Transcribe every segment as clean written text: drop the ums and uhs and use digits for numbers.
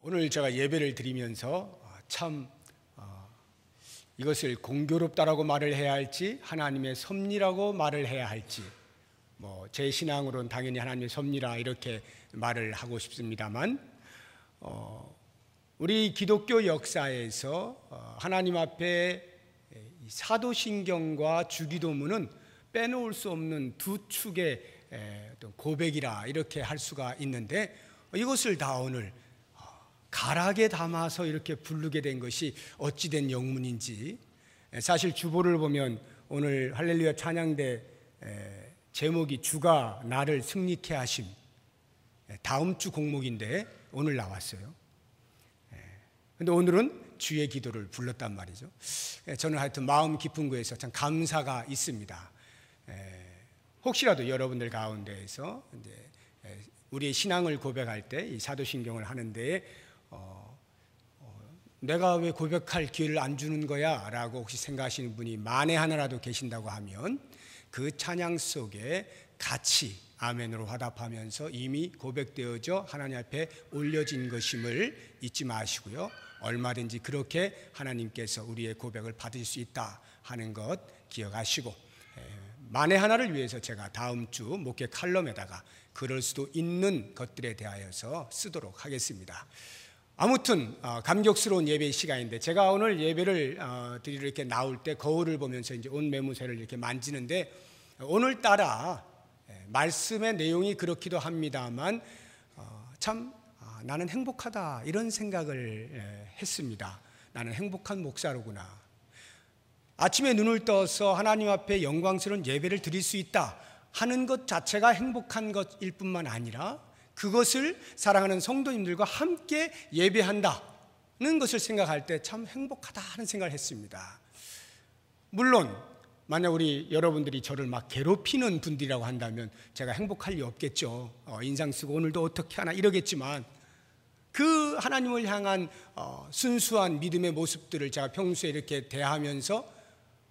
오늘 제가 예배를 드리면서 이것을 공교롭다라고 말을 해야 할지 하나님의 섭리라고 말을 해야 할지 제 신앙으로는 당연히 하나님의 섭리라 이렇게 말을 하고 싶습니다만 우리 기독교 역사에서 하나님 앞에 사도신경과 주기도문은 빼놓을 수 없는 두 축의 고백이라 이렇게 할 수가 있는데 이것을 다 오늘 가락에 담아서 이렇게 부르게 된 것이 어찌된 영문인지 사실 주보를 보면 오늘 할렐루야 찬양대 제목이 주가 나를 승리케 하심 다음 주 곡목인데 오늘 나왔어요. 근데 오늘은 주의 기도를 불렀단 말이죠. 저는 하여튼 마음 깊은 곳에서 참 감사가 있습니다. 혹시라도 여러분들 가운데에서 이제 우리의 신앙을 고백할 때 이 사도신경을 하는데 내가 왜 고백할 기회를 안 주는 거야? 라고 혹시 생각하시는 분이 만에 하나라도 계신다고 하면 그 찬양 속에 같이 아멘으로 화답하면서 이미 고백되어져 하나님 앞에 올려진 것임을 잊지 마시고요. 얼마든지 그렇게 하나님께서 우리의 고백을 받으실 수 있다 하는 것 기억하시고 만에 하나를 위해서 제가 다음 주 목회 칼럼에다가 그럴 수도 있는 것들에 대하여서 쓰도록 하겠습니다. 아무튼 감격스러운 예배 시간인데 제가 오늘 예배를 드리러 이렇게 나올 때 거울을 보면서 이제 옷 매무새를 이렇게 만지는데 오늘따라 말씀의 내용이 그렇기도 합니다만 나는 행복하다 이런 생각을 했습니다. 나는 행복한 목사로구나. 아침에 눈을 떠서 하나님 앞에 영광스러운 예배를 드릴 수 있다 하는 것 자체가 행복한 것일 뿐만 아니라 그것을 사랑하는 성도님들과 함께 예배한다는 것을 생각할 때 참 행복하다 하는 생각을 했습니다. 물론 만약 우리 여러분들이 저를 막 괴롭히는 분들이라고 한다면 제가 행복할 리 없겠죠. 인상 쓰고 오늘도 어떻게 하나 이러겠지만 그 하나님을 향한 순수한 믿음의 모습들을 제가 평소에 이렇게 대하면서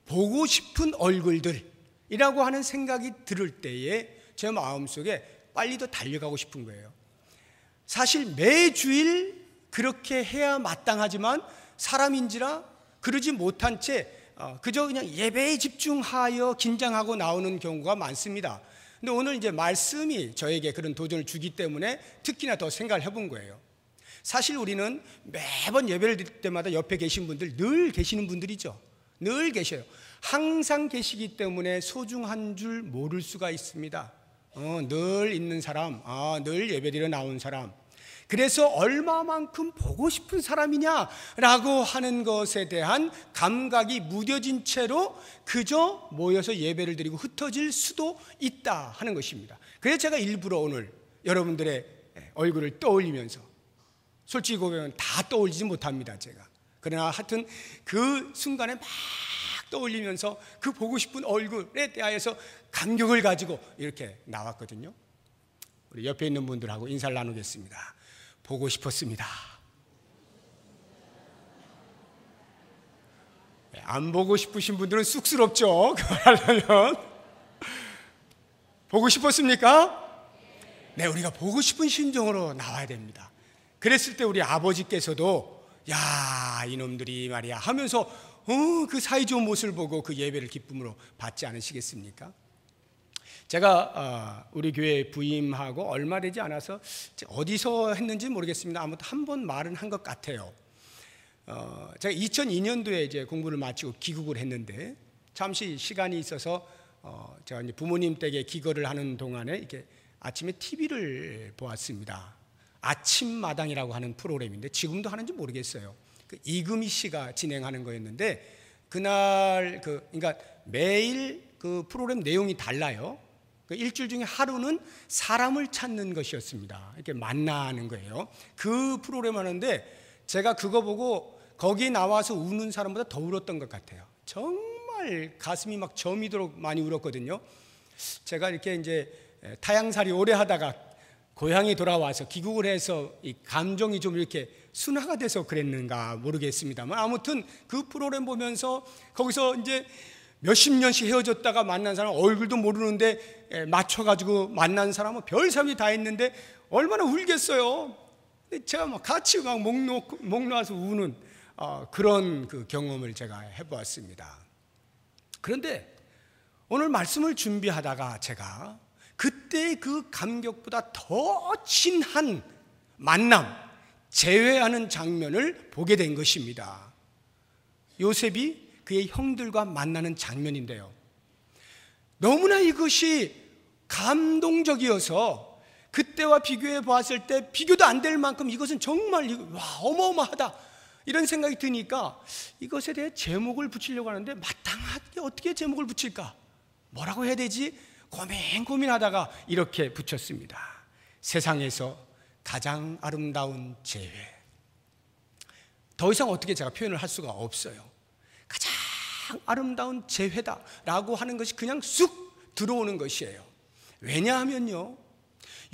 보고 싶은 얼굴들이라고 하는 생각이 들을 때에 제 마음속에 빨리 더 달려가고 싶은 거예요. 사실 매주일 그렇게 해야 마땅하지만 사람인지라 그러지 못한 채 그저 그냥 예배에 집중하여 긴장하고 나오는 경우가 많습니다. 근데 오늘 이제 말씀이 저에게 그런 도전을 주기 때문에 특히나 더 생각을 해본 거예요. 사실 우리는 매번 예배를 드릴 때마다 옆에 계신 분들 늘 계시는 분들이죠. 늘 계셔요. 항상 계시기 때문에 소중한 줄 모를 수가 있습니다. 늘 있는 사람, 늘 예배드려 나온 사람. 그래서 얼마만큼 보고 싶은 사람이냐라고 하는 것에 대한 감각이 무뎌진 채로 그저 모여서 예배를 드리고 흩어질 수도 있다 하는 것입니다. 그래서 제가 일부러 오늘 여러분들의 얼굴을 떠올리면서 솔직히 고백하면 다 떠올리지 못합니다 제가. 그러나 하여튼 그 순간에 막 떠올리면서 그 보고 싶은 얼굴에 대하여서 감격을 가지고 이렇게 나왔거든요. 우리 옆에 있는 분들하고 인사를 나누겠습니다. 보고 싶었습니다. 안 보고 싶으신 분들은 쑥스럽죠. 그걸 하려면 보고 싶었습니까? 네, 우리가 보고 싶은 심정으로 나와야 됩니다. 그랬을 때 우리 아버지께서도 야 이놈들이 말이야 하면서 그 사이좋은 모습을 보고 그 예배를 기쁨으로 받지 않으시겠습니까? 제가 우리 교회에 부임하고 얼마 되지 않아서 어디서 했는지 모르겠습니다. 아무튼 한 번 말은 한 것 같아요. 제가 2002년도에 이제 공부를 마치고 귀국을 했는데 잠시 시간이 있어서 제가 이제 부모님 댁에 기거를 하는 동안에 이렇게 아침에 TV를 보았습니다. 아침마당이라고 하는 프로그램인데 지금도 하는지 모르겠어요. 이금희 씨가 진행하는 거였는데 그날 그러니까 매일 그 프로그램 내용이 달라요. 일주일 중에 하루는 사람을 찾는 것이었습니다. 이렇게 만나는 거예요. 그 프로그램 하는데 제가 그거 보고 거기 나와서 우는 사람보다 더 울었던 것 같아요. 정말 가슴이 막 저미도록 많이 울었거든요. 제가 이렇게 이제 타향살이 오래 하다가 고향에 돌아와서 귀국을 해서 이 감정이 좀 이렇게 순화가 돼서 그랬는가 모르겠습니다만 아무튼 그 프로그램 보면서 거기서 이제 몇십 년씩 헤어졌다가 만난 사람 얼굴도 모르는데 맞춰가지고 만난 사람은 별 사람이 다 있는데 얼마나 울겠어요. 근데 제가 막 같이 막 목 놓아서 우는 그런 그 경험을 제가 해보았습니다. 그런데 오늘 말씀을 준비하다가 제가 그때 그 감격보다 더 진한 만남, 재회하는 장면을 보게 된 것입니다. 요셉이 그의 형들과 만나는 장면인데요, 너무나 이것이 감동적이어서 그때와 비교해 봤을 때 비교도 안 될 만큼 이것은 정말 어마어마하다, 이런 생각이 드니까 이것에 대해 제목을 붙이려고 하는데 마땅하게 어떻게 제목을 붙일까, 뭐라고 해야 되지 고민하다가 이렇게 붙였습니다. 세상에서 가장 아름다운 재회. 더 이상 어떻게 제가 표현을 할 수가 없어요. 가장 아름다운 재회다라고 하는 것이 그냥 쑥 들어오는 것이에요. 왜냐하면요,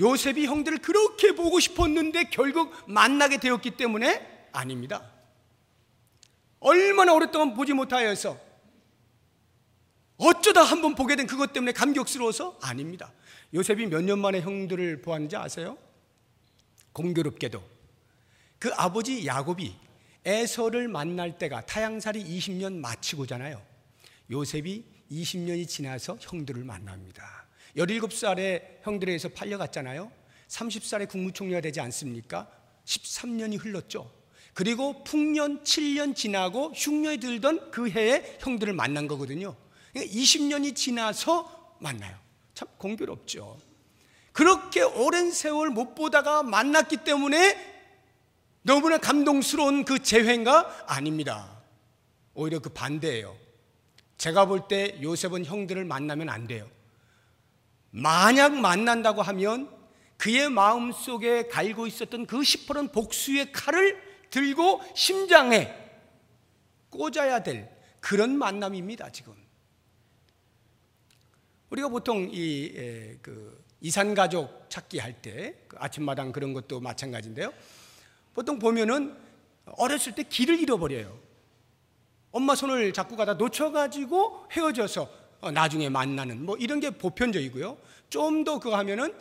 요셉이 형들을 그렇게 보고 싶었는데 결국 만나게 되었기 때문에 아닙니다. 얼마나 오랫동안 보지 못하여서 어쩌다 한번 보게 된 그것 때문에 감격스러워서 아닙니다. 요셉이 몇 년 만에 형들을 보았는지 아세요? 공교롭게도 그 아버지 야곱이 에서를 만날 때가 타향살이 20년 마치고잖아요. 요셉이 20년이 지나서 형들을 만납니다. 17살에 형들에 의해서 팔려갔잖아요. 30살에 국무총리가 되지 않습니까? 13년이 흘렀죠. 그리고 풍년 7년 지나고 흉년이 들던 그 해에 형들을 만난 거거든요. 그러니까 20년이 지나서 만나요. 참 공교롭죠. 그렇게 오랜 세월 못 보다가 만났기 때문에 너무나 감동스러운 그 재회인가? 아닙니다. 오히려 그 반대예요. 제가 볼 때 요셉은 형들을 만나면 안 돼요. 만약 만난다고 하면 그의 마음속에 갈고 있었던 그 시퍼런 복수의 칼을 들고 심장에 꽂아야 될 그런 만남입니다. 지금 우리가 보통 이산가족 찾기 할 때 아침마당 그런 것도 마찬가지인데요, 보통 보면은 어렸을 때 길을 잃어버려요. 엄마 손을 잡고 가다 놓쳐가지고 헤어져서 나중에 만나는 뭐 이런 게 보편적이고요. 좀 더 그거 하면은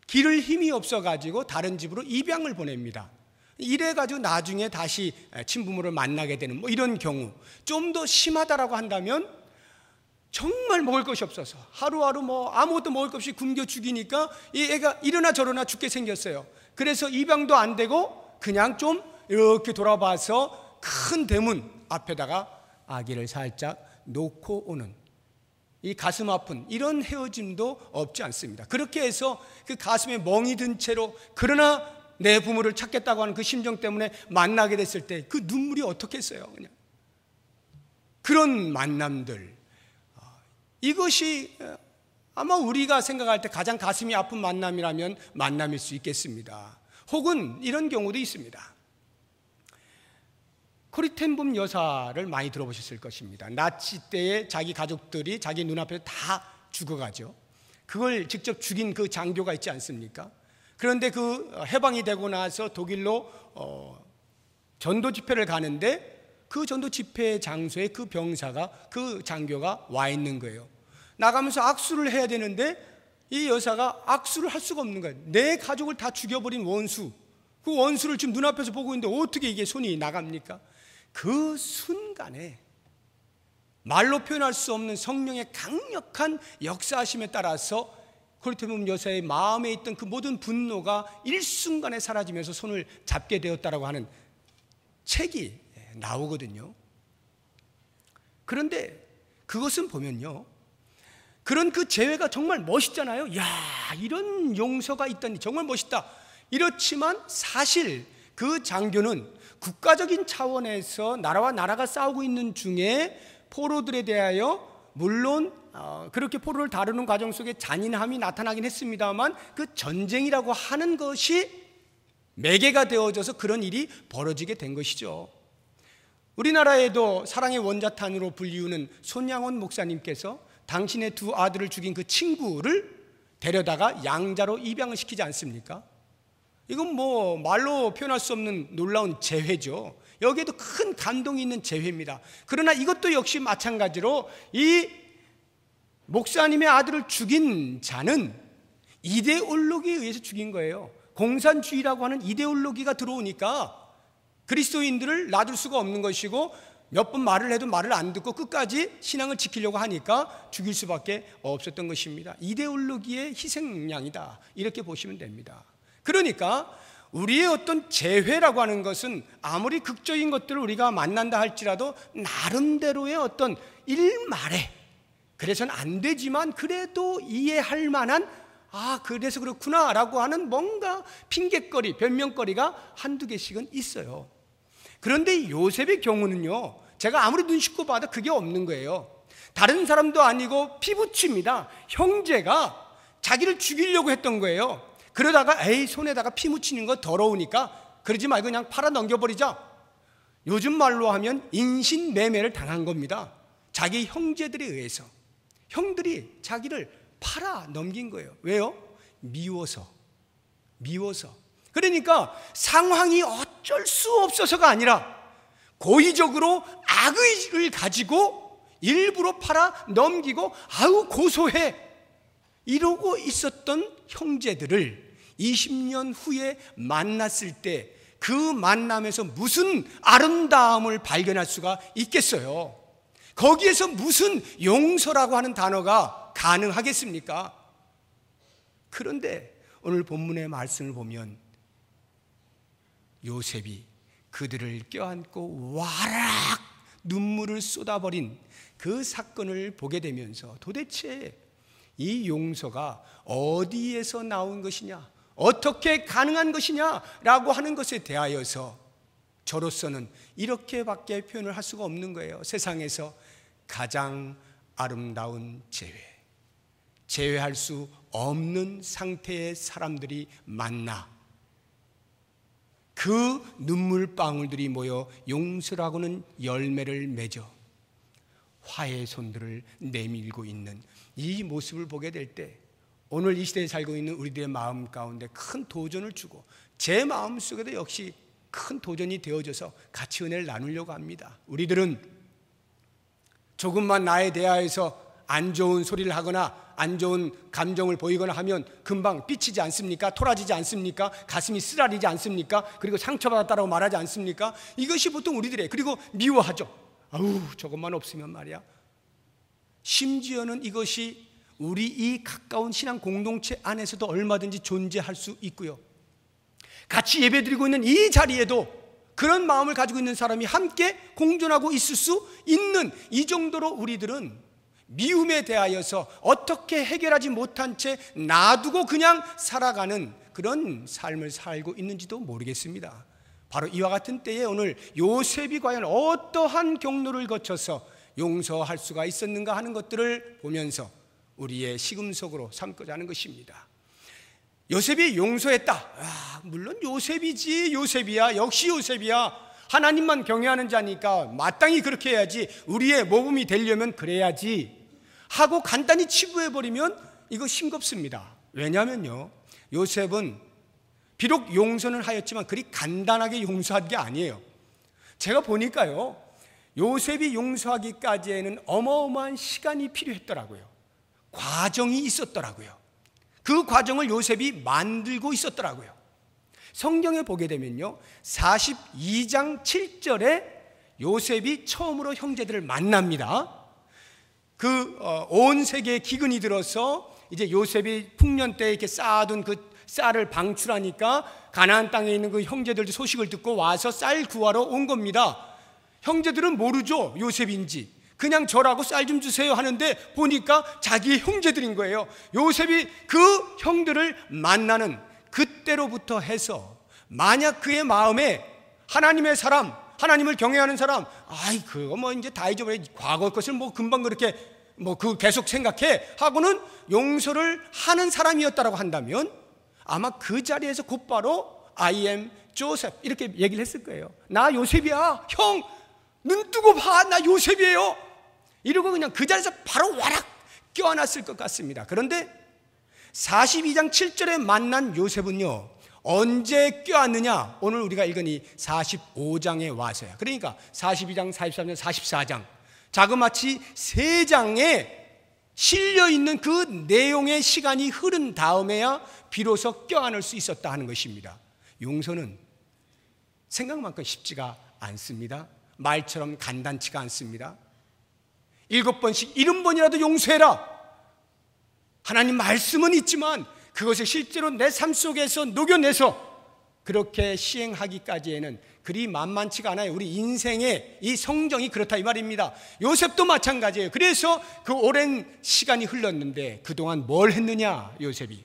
길을 힘이 없어가지고 다른 집으로 입양을 보냅니다. 이래가지고 나중에 다시 친부모를 만나게 되는 뭐 이런 경우. 좀 더 심하다라고 한다면 정말 먹을 것이 없어서 하루하루 뭐 아무것도 먹을 것 없이 굶겨 죽이니까 이 애가 이러나 저러나 죽게 생겼어요. 그래서 입양도 안 되고 그냥 좀 이렇게 돌아봐서 큰 대문 앞에다가 아기를 살짝 놓고 오는, 이 가슴 아픈 이런 헤어짐도 없지 않습니다. 그렇게 해서 그 가슴에 멍이 든 채로 그러나 내 부모를 찾겠다고 하는 그 심정 때문에 만나게 됐을 때 그 눈물이 어떻겠어요. 그냥 그런 만남들, 이것이 아마 우리가 생각할 때 가장 가슴이 아픈 만남이라면 만남일 수 있겠습니다. 혹은 이런 경우도 있습니다. 코리텐붐 여사를 많이 들어보셨을 것입니다. 나치 때에 자기 가족들이 자기 눈앞에서 다 죽어가죠. 그걸 직접 죽인 그 장교가 있지 않습니까? 그런데 그 해방이 되고 나서 독일로 전도 집회를 가는데 그 전도 집회 장소에 그 병사가, 그 장교가 와 있는 거예요. 나가면서 악수를 해야 되는데 이 여사가 악수를 할 수가 없는 거예요. 내 가족을 다 죽여버린 원수, 그 원수를 지금 눈앞에서 보고 있는데 어떻게 이게 손이 나갑니까? 그 순간에 말로 표현할 수 없는 성령의 강력한 역사하심에 따라서 코리텐붐 여사의 마음에 있던 그 모든 분노가 일순간에 사라지면서 손을 잡게 되었다라고 하는 책이 나오거든요. 그런데 그것은 보면요, 그런 그 재회가 정말 멋있잖아요. 야, 이런 용서가 있다니 정말 멋있다. 이렇지만 사실 그 장교는 국가적인 차원에서 나라와 나라가 싸우고 있는 중에 포로들에 대하여 물론 그렇게 포로를 다루는 과정 속에 잔인함이 나타나긴 했습니다만 그 전쟁이라고 하는 것이 매개가 되어져서 그런 일이 벌어지게 된 것이죠. 우리나라에도 사랑의 원자탄으로 불리우는 손양원 목사님께서 당신의 두 아들을 죽인 그 친구를 데려다가 양자로 입양을 시키지 않습니까? 이건 뭐 말로 표현할 수 없는 놀라운 재회죠. 여기에도 큰 감동이 있는 재회입니다. 그러나 이것도 역시 마찬가지로 이 목사님의 아들을 죽인 자는 이데올로기에 의해서 죽인 거예요. 공산주의라고 하는 이데올로기가 들어오니까 그리스도인들을 놔둘 수가 없는 것이고, 몇 번 말을 해도 말을 안 듣고 끝까지 신앙을 지키려고 하니까 죽일 수밖에 없었던 것입니다. 이데올로기의 희생양이다, 이렇게 보시면 됩니다. 그러니까 우리의 어떤 재회라고 하는 것은 아무리 극적인 것들을 우리가 만난다 할지라도 나름대로의 어떤 일말에, 그래서는 안 되지만 그래도 이해할 만한, 그래서 그렇구나 라고 하는 뭔가 핑계거리, 변명거리가 한두 개씩은 있어요. 그런데 요셉의 경우는요, 제가 아무리 눈 씻고 봐도 그게 없는 거예요. 다른 사람도 아니고 피부치입니다. 형제가 자기를 죽이려고 했던 거예요. 그러다가 손에다가 피 묻히는 거 더러우니까 그러지 말고 그냥 팔아 넘겨버리자. 요즘 말로 하면 인신매매를 당한 겁니다. 자기 형제들에 의해서 형들이 자기를 팔아 넘긴 거예요. 왜요? 미워서. 그러니까 상황이 어쩔 수 없어서가 아니라 고의적으로 악의를 가지고 일부러 팔아 넘기고 고소해 이러고 있었던 형제들을 20년 후에 만났을 때 그 만남에서 무슨 아름다움을 발견할 수가 있겠어요? 거기에서 무슨 용서라고 하는 단어가 가능하겠습니까? 그런데 오늘 본문의 말씀을 보면 요셉이 그들을 껴안고 와락 눈물을 쏟아버린 그 사건을 보게 되면서 도대체 이 용서가 어디에서 나온 것이냐, 어떻게 가능한 것이냐라고 하는 것에 대하여서 저로서는 이렇게밖에 표현을 할 수가 없는 거예요. 세상에서 가장 아름다운 재회할 수 없는 상태의 사람들이 만나 그 눈물방울들이 모여 용서라고는 열매를 맺어 화해의 손들을 내밀고 있는 이 모습을 보게 될 때 오늘 이 시대에 살고 있는 우리들의 마음 가운데 큰 도전을 주고 제 마음 속에도 역시 큰 도전이 되어져서 같이 은혜를 나누려고 합니다. 우리들은 조금만 나에 대하여서 안 좋은 소리를 하거나 안 좋은 감정을 보이거나 하면 금방 삐치지 않습니까? 토라지지 않습니까? 가슴이 쓰라리지 않습니까? 그리고 상처받았다라고 말하지 않습니까? 이것이 보통 우리들의, 그리고 미워하죠. 저것만 없으면 말이야. 심지어는 이것이 우리 이 가까운 신앙 공동체 안에서도 얼마든지 존재할 수 있고요. 같이 예배드리고 있는 이 자리에도 그런 마음을 가지고 있는 사람이 함께 공존하고 있을 수 있는 이 정도로 우리들은 미움에 대하여서 어떻게 해결하지 못한 채 놔두고 그냥 살아가는 그런 삶을 살고 있는지도 모르겠습니다. 바로 이와 같은 때에 오늘 요셉이 과연 어떠한 경로를 거쳐서 용서할 수가 있었는가 하는 것들을 보면서 우리의 시금석으로 삼고자 하는 것입니다. 요셉이 용서했다. 물론 요셉이지, 요셉이야, 역시 요셉이야. 하나님만 경외하는 자니까 마땅히 그렇게 해야지, 우리의 모범이 되려면 그래야지 하고 간단히 치부해버리면 이거 싱겁습니다. 왜냐하면요, 요셉은 비록 용서는 하였지만 그리 간단하게 용서한 게 아니에요. 제가 보니까요, 요셉이 용서하기까지에는 어마어마한 시간이 필요했더라고요. 과정이 있었더라고요. 그 과정을 요셉이 만들고 있었더라고요. 성경에 보게 되면요, 42장 7절에 요셉이 처음으로 형제들을 만납니다. 온 세계에 기근이 들어서 이제 요셉이 풍년 때 이렇게 쌓아둔 그 쌀을 방출하니까 가나안 땅에 있는 그 형제들도 소식을 듣고 와서 쌀 구하러 온 겁니다. 형제들은 모르죠, 요셉인지. 그냥 저라고 쌀 좀 주세요 하는데 보니까 자기의 형제들인 거예요. 요셉이 그 형들을 만나는 그때로부터 해서 만약 그의 마음에 하나님의 사람, 하나님을 경외하는 사람, 그거 이제 다 잊어버려, 과거 것을 금방 그렇게 계속 생각해 하고는 용서를 하는 사람이었다라고 한다면 아마 그 자리에서 곧바로 I am Joseph 이렇게 얘기를 했을 거예요. 나 요셉이야, 형 눈 뜨고 봐, 나 요셉이에요 이러고 그냥 그 자리에서 바로 와락 껴안았을 것 같습니다. 그런데 42장 7절에 만난 요셉은요, 언제 껴안느냐? 오늘 우리가 읽은 이 45장에 와서야. 그러니까 42장, 43장, 44장 자그마치 3장의 실려 있는 그 내용의 시간이 흐른 다음에야 비로소 껴안을 수 있었다 하는 것입니다. 용서는 생각만큼 쉽지가 않습니다. 말처럼 간단치가 않습니다. 7번씩 70번이라도 용서해라. 하나님 말씀은 있지만 그것을 실제로 내 삶 속에서 녹여내서 그렇게 시행하기까지에는 그리 만만치가 않아요. 우리 인생의 이 성정이 그렇다 이 말입니다. 요셉도 마찬가지예요. 그래서 그 오랜 시간이 흘렀는데 그동안 뭘 했느냐? 요셉이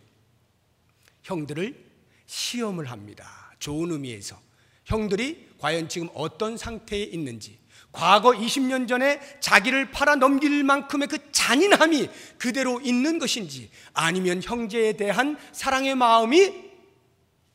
형들을 시험을 합니다. 좋은 의미에서 형들이 과연 지금 어떤 상태에 있는지, 과거 20년 전에 자기를 팔아 넘길 만큼의 그 잔인함이 그대로 있는 것인지, 아니면 형제에 대한 사랑의 마음이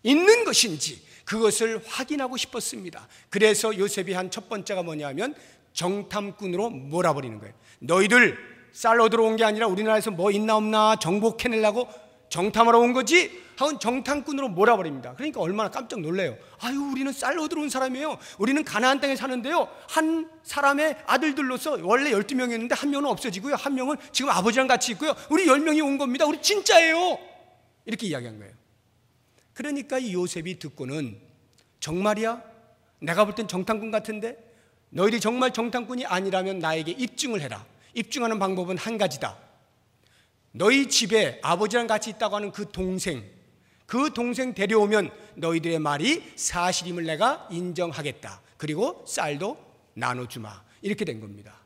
있는 것인지 그것을 확인하고 싶었습니다. 그래서 요셉이 한 첫 번째가 뭐냐면 정탐꾼으로 몰아버리는 거예요. 너희들 쌀 얻으러 온 게 아니라 우리나라에서 뭐 있나 없나 정복해내려고 정탐하러 온 거지? 하고 정탐꾼으로 몰아버립니다. 그러니까 얼마나 깜짝 놀래요. 아유, 우리는 쌀 얻으러 온 사람이에요. 우리는 가나안 땅에 사는데요, 한 사람의 아들들로서 원래 12명이었는데 한 명은 없어지고요, 한 명은 지금 아버지랑 같이 있고요, 우리 10명이 온 겁니다. 우리 진짜예요. 이렇게 이야기한 거예요. 그러니까 이 요셉이 듣고는 정말이야? 내가 볼 땐 정탐꾼 같은데? 너희들이 정말 정탐꾼이 아니라면 나에게 입증을 해라. 입증하는 방법은 한 가지다. 너희 집에 아버지랑 같이 있다고 하는 그 동생 데려오면 너희들의 말이 사실임을 내가 인정하겠다. 그리고 쌀도 나눠주마. 이렇게 된 겁니다.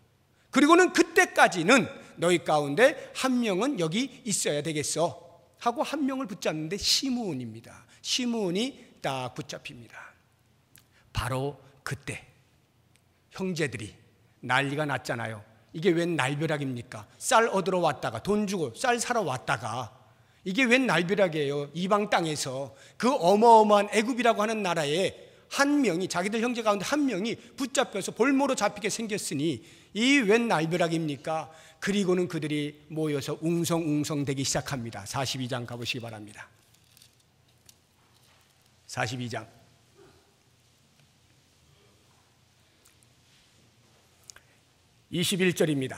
그리고는 그때까지는 너희 가운데 한 명은 여기 있어야 되겠어 하고 한 명을 붙잡는데 시므온입니다. 시므온이 딱 붙잡힙니다. 바로 그때 형제들이 난리가 났잖아요. 이게 웬 날벼락입니까? 쌀 얻으러 왔다가, 돈 주고 쌀 사러 왔다가, 이게 웬 날벼락이에요? 이방 땅에서 그 어마어마한 애굽이라고 하는 나라에 한 명이, 자기들 형제 가운데 한 명이 붙잡혀서 볼모로 잡히게 생겼으니 이 웬 날벼락입니까? 그리고는 그들이 모여서 웅성웅성 되기 시작합니다. 42장 가보시기 바랍니다. 42장 21절입니다.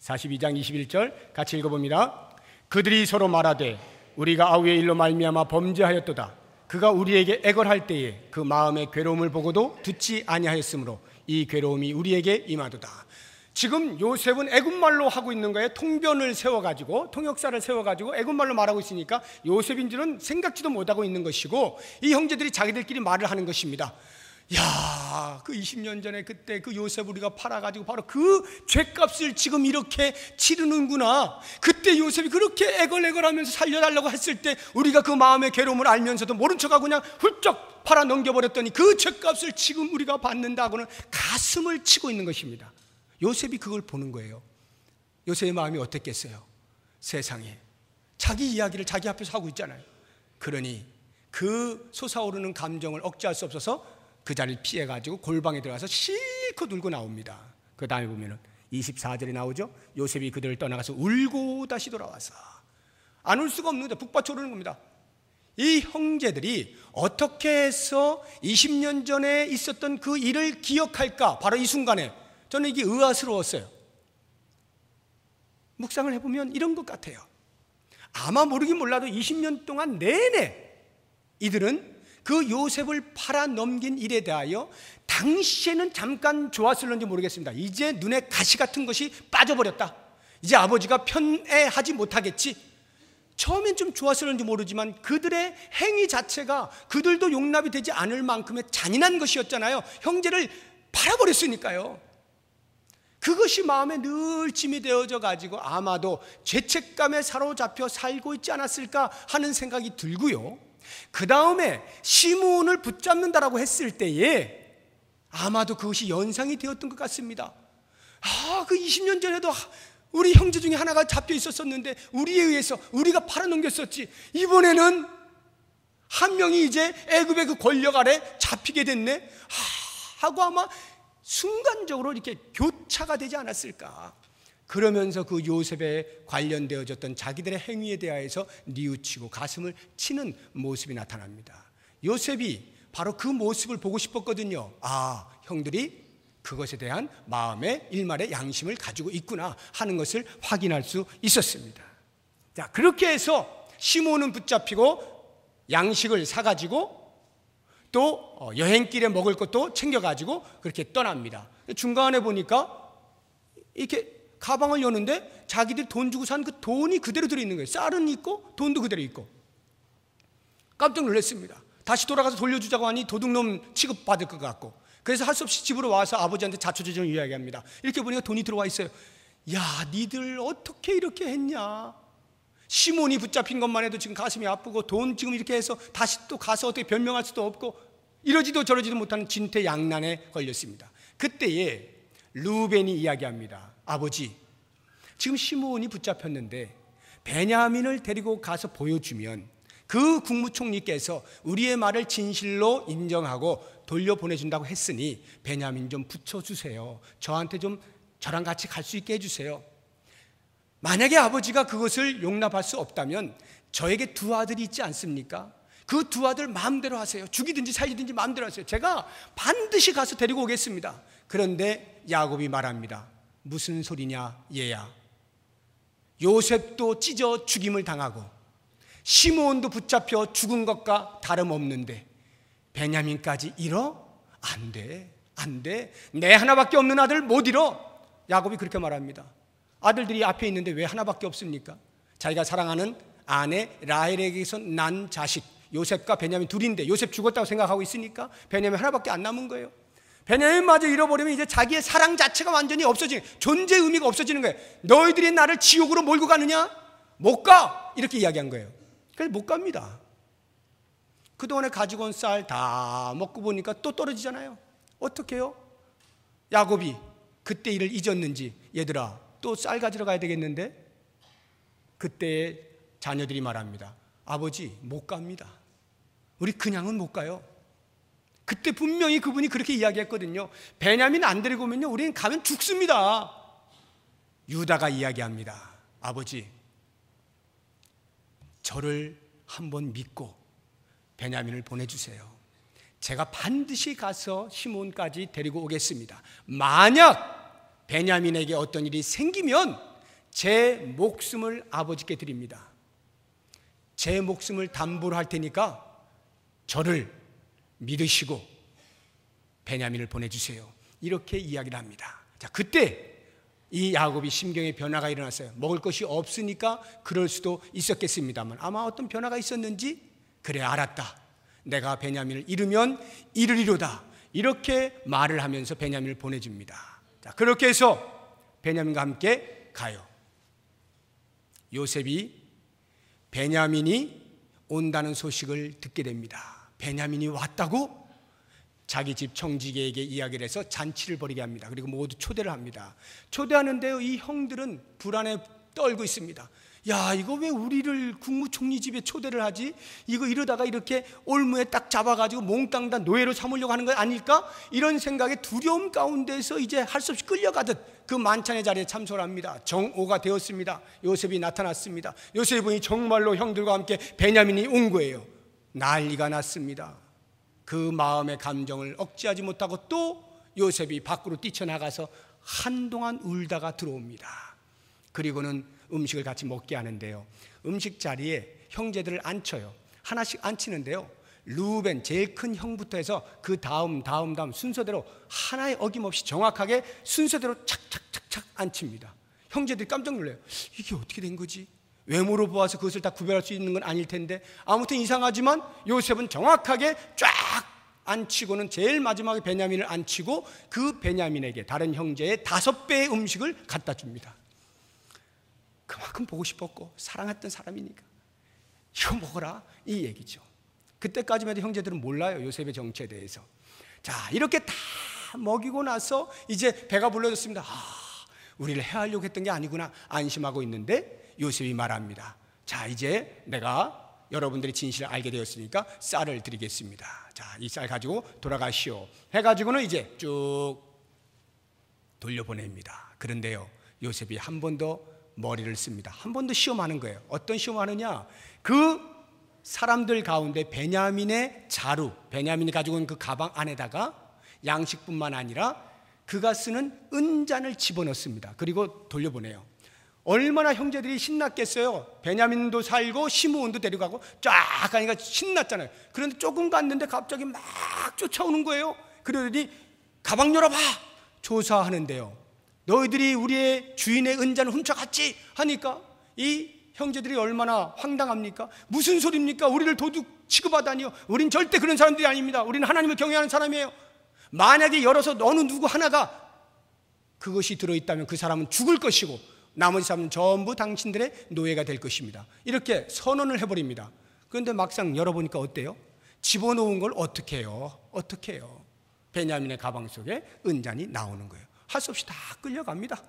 42장 21절 같이 읽어봅니다. 그들이 서로 말하되 우리가 아우의 일로 말미암아 범죄하였도다. 그가 우리에게 애걸할 때에 그 마음의 괴로움을 보고도 듣지 아니하였으므로 이 괴로움이 우리에게 임하도다. 지금 요셉은 애굽말로 하고 있는 거예요. 통변을 세워가지고, 통역사를 세워가지고 애굽말로 말하고 있으니까 요셉인 줄은 생각지도 못하고 있는 것이고, 이 형제들이 자기들끼리 말을 하는 것입니다. 야, 그 20년 전에 그때 그 요셉 우리가 팔아가지고 바로 그 죗값을 지금 이렇게 치르는구나. 그때 요셉이 그렇게 애걸애걸하면서 살려달라고 했을 때 우리가 그 마음의 괴로움을 알면서도 모른 척하고 그냥 훌쩍 팔아 넘겨버렸더니 그 죗값을 지금 우리가 받는다고는 가슴을 치고 있는 것입니다. 요셉이 그걸 보는 거예요. 요셉의 마음이 어땠겠어요? 세상에 자기 이야기를 자기 앞에서 하고 있잖아요. 그러니 그 솟아오르는 감정을 억제할 수 없어서 그 자리를 피해가지고 골방에 들어가서 실컷 울고 나옵니다. 그 다음에 보면은 24절에 나오죠. 요셉이 그들을 떠나가서 울고 다시 돌아와서, 안 울 수가 없는 거죠. 북받쳐 오르는 겁니다. 이 형제들이 어떻게 해서 20년 전에 있었던 그 일을 기억할까? 바로 이 순간에 저는 이게 의아스러웠어요. 묵상을 해보면 이런 것 같아요. 아마 모르긴 몰라도 20년 동안 내내 이들은 그 요셉을 팔아 넘긴 일에 대하여 당시에는 잠깐 좋았을런지 모르겠습니다. 이제 눈에 가시 같은 것이 빠져버렸다. 이제 아버지가 편애하지 못하겠지. 처음엔 좀 좋았을런지 모르지만 그들의 행위 자체가 그들도 용납이 되지 않을 만큼의 잔인한 것이었잖아요. 형제를 팔아버렸으니까요. 그것이 마음에 늘 짐이 되어져 가지고 아마도 죄책감에 사로잡혀 살고 있지 않았을까 하는 생각이 들고요. 그 다음에 시므온을 붙잡는다라고 했을 때에 아마도 그것이 연상이 되었던 것 같습니다. 그 20년 전에도 우리 형제 중에 하나가 잡혀 있었었는데 우리에 의해서 우리가 팔아넘겼었지. 이번에는 한 명이 이제 애굽의 그 권력 아래 잡히게 됐네 하고 아마 순간적으로 이렇게 교차가 되지 않았을까. 그러면서 그 요셉에 관련되어졌던 자기들의 행위에 대하여서 뉘우치고 가슴을 치는 모습이 나타납니다. 요셉이 바로 그 모습을 보고 싶었거든요. 형들이 그것에 대한 마음의 일말의 양심을 가지고 있구나 하는 것을 확인할 수 있었습니다. 자, 그렇게 해서 시몬은 붙잡히고 양식을 사가지고 또 여행길에 먹을 것도 챙겨가지고 그렇게 떠납니다. 중간에 보니까 이렇게 가방을 여는데 자기들 돈 주고 산 그 돈이 그대로 들어있는 거예요. 쌀은 있고 돈도 그대로 있고. 깜짝 놀랐습니다. 다시 돌아가서 돌려주자고 하니 도둑놈 취급받을 것 같고. 그래서 할 수 없이 집으로 와서 아버지한테 자초지종을 이야기합니다. 이렇게 보니까 돈이 들어와 있어요. 야, 니들 어떻게 이렇게 했냐. 시몬이 붙잡힌 것만 해도 지금 가슴이 아프고 돈 지금 이렇게 해서 다시 또 가서 어떻게 변명할 수도 없고 이러지도 저러지도 못하는 진퇴양난에 걸렸습니다. 그때에 루벤이 이야기합니다. 아버지, 지금 시몬이 붙잡혔는데 베냐민을 데리고 가서 보여주면 그 국무총리께서 우리의 말을 진실로 인정하고 돌려보내준다고 했으니 베냐민 좀 붙여주세요. 저한테 좀 저랑 같이 갈 수 있게 해주세요. 만약에 아버지가 그것을 용납할 수 없다면 저에게 두 아들이 있지 않습니까? 그 두 아들 마음대로 하세요. 죽이든지 살리든지 마음대로 하세요. 제가 반드시 가서 데리고 오겠습니다. 그런데 야곱이 말합니다. 무슨 소리냐 얘야. 요셉도 찢어 죽임을 당하고 시므온도 붙잡혀 죽은 것과 다름없는데 베냐민까지 잃어? 안 돼, 안 돼. 내 하나밖에 없는 아들 못 잃어. 야곱이 그렇게 말합니다. 아들들이 앞에 있는데 왜 하나밖에 없습니까? 자기가 사랑하는 아내 라헬에게서 난 자식 요셉과 베냐민 둘인데 요셉 죽었다고 생각하고 있으니까 베냐민 하나밖에 안 남은 거예요. 베냐민마저 잃어버리면 이제 자기의 사랑 자체가 완전히 없어지는, 존재 의미가 없어지는 거예요. 너희들이 나를 지옥으로 몰고 가느냐? 못 가! 이렇게 이야기한 거예요. 그래서 못 갑니다. 그동안에 가지고 온 쌀 다 먹고 보니까 또 떨어지잖아요. 어떻게 해요? 야곱이 그때 일을 잊었는지 얘들아 또 쌀 가지러 가야 되겠는데 그때 자녀들이 말합니다. 아버지 못 갑니다. 우리 그냥은 못 가요. 그때 분명히 그분이 그렇게 이야기했거든요. 베냐민 안 데리고 오면요 우리는 가면 죽습니다. 유다가 이야기합니다. 아버지 저를 한번 믿고 베냐민을 보내주세요. 제가 반드시 가서 시몬까지 데리고 오겠습니다. 만약 베냐민에게 어떤 일이 생기면 제 목숨을 아버지께 드립니다. 제 목숨을 담보로 할 테니까 저를 믿으시고 베냐민을 보내주세요. 이렇게 이야기를 합니다. 자, 그때 이 야곱이 심경의 변화가 일어났어요. 먹을 것이 없으니까 그럴 수도 있었겠습니다만 아마 어떤 변화가 있었는지 그래 알았다. 내가 베냐민을 잃으면 이르리로다. 이렇게 말을 하면서 베냐민을 보내줍니다. 자, 그렇게 해서 베냐민과 함께 가요. 요셉이 베냐민이 온다는 소식을 듣게 됩니다. 베냐민이 왔다고? 자기 집 청지기에게 이야기를 해서 잔치를 벌이게 합니다. 그리고 모두 초대를 합니다. 초대하는데요 이 형들은 불안에 떨고 있습니다. 야, 이거 왜 우리를 국무총리 집에 초대를 하지? 이거 이러다가 이렇게 올무에 딱 잡아가지고 몽땅 다 노예로 삼으려고 하는 거 아닐까? 이런 생각에 두려움 가운데서 이제 할 수 없이 끌려가듯 그 만찬의 자리에 참석을 합니다. 정오가 되었습니다. 요셉이 나타났습니다. 요셉이 보니 정말로 형들과 함께 베냐민이 온 거예요. 난리가 났습니다. 그 마음의 감정을 억제하지 못하고 또 요셉이 밖으로 뛰쳐나가서 한동안 울다가 들어옵니다. 그리고는 음식을 같이 먹게 하는데요 음식 자리에 형제들을 앉혀요. 하나씩 앉히는데요 루벤 제일 큰 형부터 해서 그 다음 순서대로 하나의 어김없이 정확하게 순서대로 착착착착 앉힙니다. 형제들이 깜짝 놀라요. 이게 어떻게 된 거지? 외모로 보아서 그것을 다 구별할 수 있는 건 아닐 텐데 아무튼 이상하지만 요셉은 정확하게 쫙 앉히고는 제일 마지막에 베냐민을 앉히고 그 베냐민에게 다른 형제의 5배의 음식을 갖다 줍니다. 그만큼 보고 싶었고 사랑했던 사람이니까 이거 먹어라 이 얘기죠. 그때까지만 해도 형제들은 몰라요 요셉의 정체에 대해서. 자, 이렇게 다 먹이고 나서 이제 배가 불러졌습니다. 우리를 해하려고 했던 게 아니구나 안심하고 있는데 요셉이 말합니다. 자, 이제 내가 여러분들이 진실을 알게 되었으니까 쌀을 드리겠습니다. 자, 이 쌀 가지고 돌아가시오 해가지고는 이제 쭉 돌려보냅니다. 그런데요 요셉이 한 번 더 머리를 씁니다. 한 번 더 시험하는 거예요. 어떤 시험하느냐? 그 사람들 가운데 베냐민의 자루, 베냐민이 가지고 온 그 가방 안에다가 양식뿐만 아니라 그가 쓰는 은잔을 집어넣습니다. 그리고 돌려보내요. 얼마나 형제들이 신났겠어요. 베냐민도 살고 시므온도 데려가고 쫙 가니까 신났잖아요. 그런데 조금 갔는데 갑자기 막 쫓아오는 거예요. 그러더니 가방 열어봐 조사하는데요. 너희들이 우리의 주인의 은잔을 훔쳐갔지 하니까 이 형제들이 얼마나 황당합니까? 무슨 소리입니까? 우리를 도둑 취급하다니요. 우린 절대 그런 사람들이 아닙니다. 우리는 하나님을 경외하는 사람이에요. 만약에 열어서 어느 누구 하나가 그것이 들어있다면 그 사람은 죽을 것이고 나머지 사람은 전부 당신들의 노예가 될 것입니다. 이렇게 선언을 해버립니다. 그런데 막상 열어보니까 어때요? 집어넣은 걸 어떻게 해요? 어떻게 해요? 베냐민의 가방 속에 은잔이 나오는 거예요. 할 수 없이 다 끌려갑니다.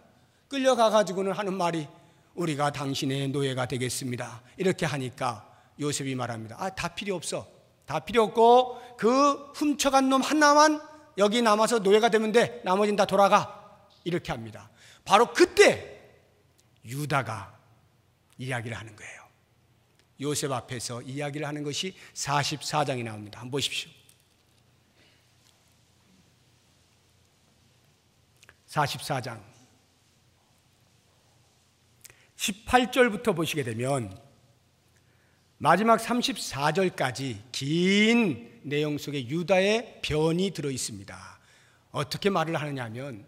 끌려가가지고는 하는 말이 우리가 당신의 노예가 되겠습니다. 이렇게 하니까 요셉이 말합니다. 다 필요 없어. 다 필요 없고 그 훔쳐간 놈 하나만 여기 남아서 노예가 되면 돼. 나머지는 다 돌아가. 이렇게 합니다. 바로 그때 유다가 이야기를 하는 거예요. 요셉 앞에서 이야기를 하는 것이 44장이 나옵니다. 한번 보십시오. 44장 18절부터 보시게 되면 마지막 34절까지 긴 내용 속에 유다의 변이 들어 있습니다. 어떻게 말을 하느냐 하면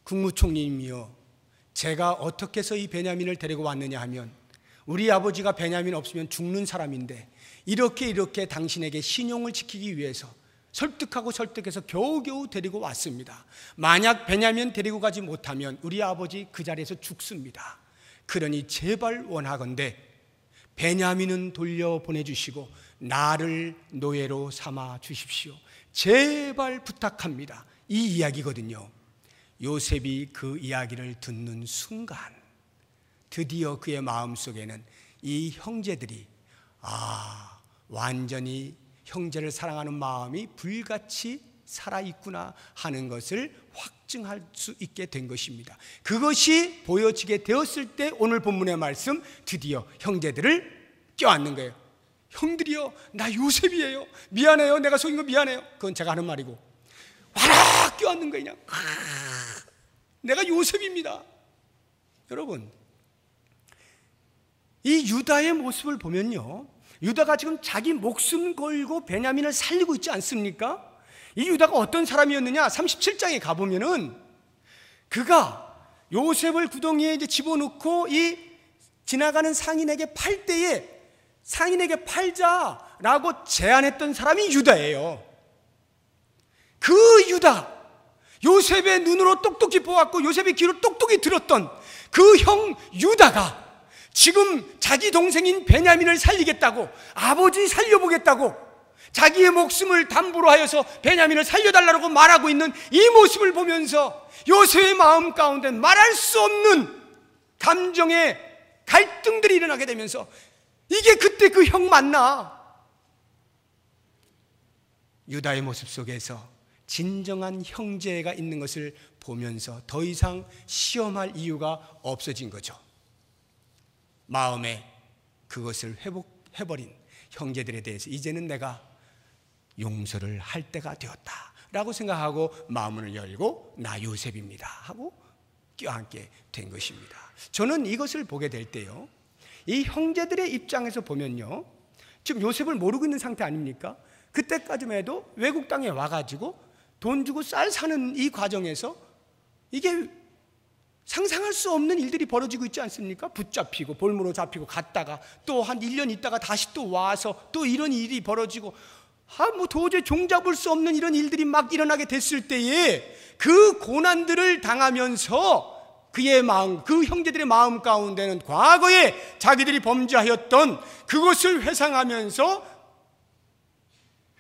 국무총리님이요, 제가 어떻게 해서 이 베냐민을 데리고 왔느냐 하면 우리 아버지가 베냐민 없으면 죽는 사람인데 이렇게 당신에게 신용을 지키기 위해서 설득하고 설득해서 겨우겨우 데리고 왔습니다. 만약 베냐민 데리고 가지 못하면 우리 아버지 그 자리에서 죽습니다. 그러니 제발 원하건대 베냐민은 돌려보내주시고 나를 노예로 삼아 주십시오. 제발 부탁합니다. 이 이야기거든요. 요셉이 그 이야기를 듣는 순간 드디어 그의 마음속에는 이 형제들이 완전히 형제를 사랑하는 마음이 불같이 살아있구나 하는 것을 확증할 수 있게 된 것입니다. 그것이 보여지게 되었을 때 오늘 본문의 말씀 드디어 형제들을 껴안는 거예요. 형들이요, 나 요셉이에요. 미안해요. 내가 속인 거 미안해요. 그건 제가 하는 말이고 와라 껴안는 거예요. 그냥 내가 요셉입니다. 여러분, 이 유다의 모습을 보면요, 유다가 지금 자기 목숨 걸고 베냐민을 살리고 있지 않습니까? 이 유다가 어떤 사람이었느냐? 37장에 가보면은 그가 요셉을 구덩이에 이제 집어넣고 이 지나가는 상인에게 팔 때에 상인에게 팔자라고 제안했던 사람이 유다예요. 그 유다, 요셉의 눈으로 똑똑히 보았고 요셉의 귀로 똑똑히 들었던 그 형 유다가 지금 자기 동생인 베냐민을 살리겠다고, 아버지 살려보겠다고 자기의 목숨을 담보로 하여서 베냐민을 살려달라고 말하고 있는 이 모습을 보면서 요셉의 마음 가운데 말할 수 없는 감정의 갈등들이 일어나게 되면서 이게 그때 그 형 맞나? 유다의 모습 속에서 진정한 형제가 있는 것을 보면서 더 이상 시험할 이유가 없어진 거죠. 마음에 그것을 회복해버린 형제들에 대해서 이제는 내가 용서를 할 때가 되었다 라고 생각하고 마음을 열고 나 요셉입니다 하고 껴안게 된 것입니다. 저는 이것을 보게 될 때요, 이 형제들의 입장에서 보면요, 지금 요셉을 모르고 있는 상태 아닙니까? 그때까지만 해도 외국 땅에 와가지고 돈 주고 쌀 사는 이 과정에서 이게 상상할 수 없는 일들이 벌어지고 있지 않습니까? 붙잡히고 볼모로 잡히고 갔다가 또 한 1년 있다가 다시 또 와서 또 이런 일이 벌어지고 도저히 종잡을 수 없는 이런 일들이 막 일어나게 됐을 때에 그 고난들을 당하면서 그의 마음, 그 형제들의 마음 가운데는 과거에 자기들이 범죄하였던 그것을 회상하면서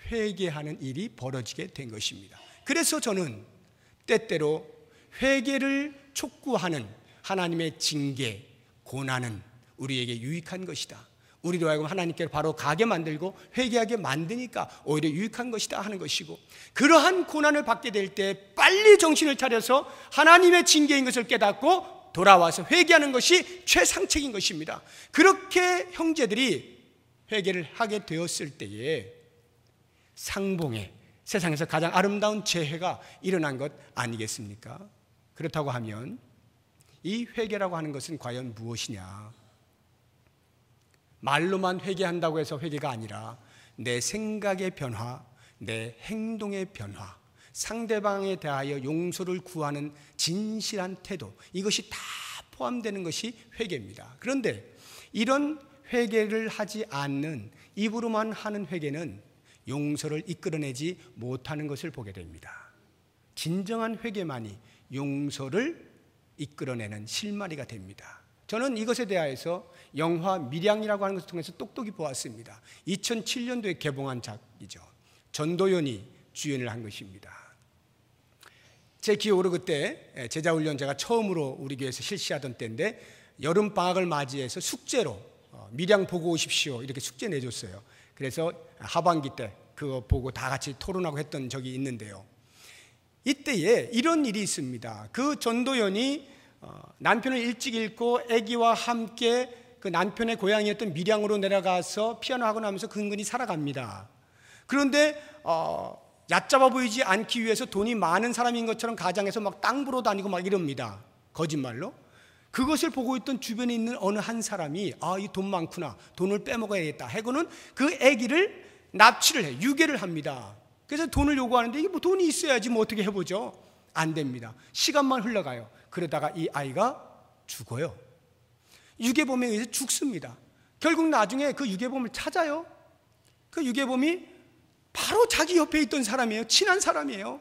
회개하는 일이 벌어지게 된 것입니다. 그래서 저는 때때로 회개를 촉구하는 하나님의 징계, 고난은 우리에게 유익한 것이다. 우리로 하여금 하나님께로 바로 가게 만들고 회개하게 만드니까 오히려 유익한 것이다 하는 것이고, 그러한 고난을 받게 될 때 빨리 정신을 차려서 하나님의 징계인 것을 깨닫고 돌아와서 회개하는 것이 최상책인 것입니다. 그렇게 형제들이 회개를 하게 되었을 때에 상봉에 세상에서 가장 아름다운 재회가 일어난 것 아니겠습니까? 그렇다고 하면 이 회개라고 하는 것은 과연 무엇이냐? 말로만 회개한다고 해서 회개가 아니라 내 생각의 변화, 내 행동의 변화, 상대방에 대하여 용서를 구하는 진실한 태도, 이것이 다 포함되는 것이 회개입니다. 그런데 이런 회개를 하지 않는, 입으로만 하는 회개는 용서를 이끌어내지 못하는 것을 보게 됩니다. 진정한 회개만이 용서를 이끌어내는 실마리가 됩니다. 저는 이것에 대해서 영화 밀양이라고 하는 것을 통해서 똑똑히 보았습니다. 2007년도에 개봉한 작이죠. 전도연이 주연을 한 것입니다. 제 기억으로 그때 제자훈련 제가 처음으로 우리 교회에서 실시하던 때인데, 여름방학을 맞이해서 숙제로 밀양 보고 오십시오 이렇게 숙제 내줬어요. 그래서 하반기 때 그거 보고 다 같이 토론하고 했던 적이 있는데요, 이때에 이런 일이 있습니다. 그 전도연이 남편을 일찍 잃고 아기와 함께 그 남편의 고향이었던 밀양으로 내려가서 피아노 학원 하면서 근근히 살아갑니다. 그런데 얕잡아 보이지 않기 위해서 돈이 많은 사람인 것처럼 가장에서 막 땅 보러 다니고 막 이럽니다. 거짓말로. 그것을 보고 있던 주변에 있는 어느 한 사람이 이 돈 많구나, 돈을 빼먹어야겠다 해고는 그 아기를 납치를 해, 유괴를 합니다. 그래서 돈을 요구하는데 이게 뭐 돈이 있어야지 뭐 어떻게 해보죠. 안 됩니다. 시간만 흘러가요. 그러다가 이 아이가 죽어요. 유괴범에 의해서 죽습니다. 결국 나중에 그 유괴범을 찾아요. 그 유괴범이 바로 자기 옆에 있던 사람이에요. 친한 사람이에요.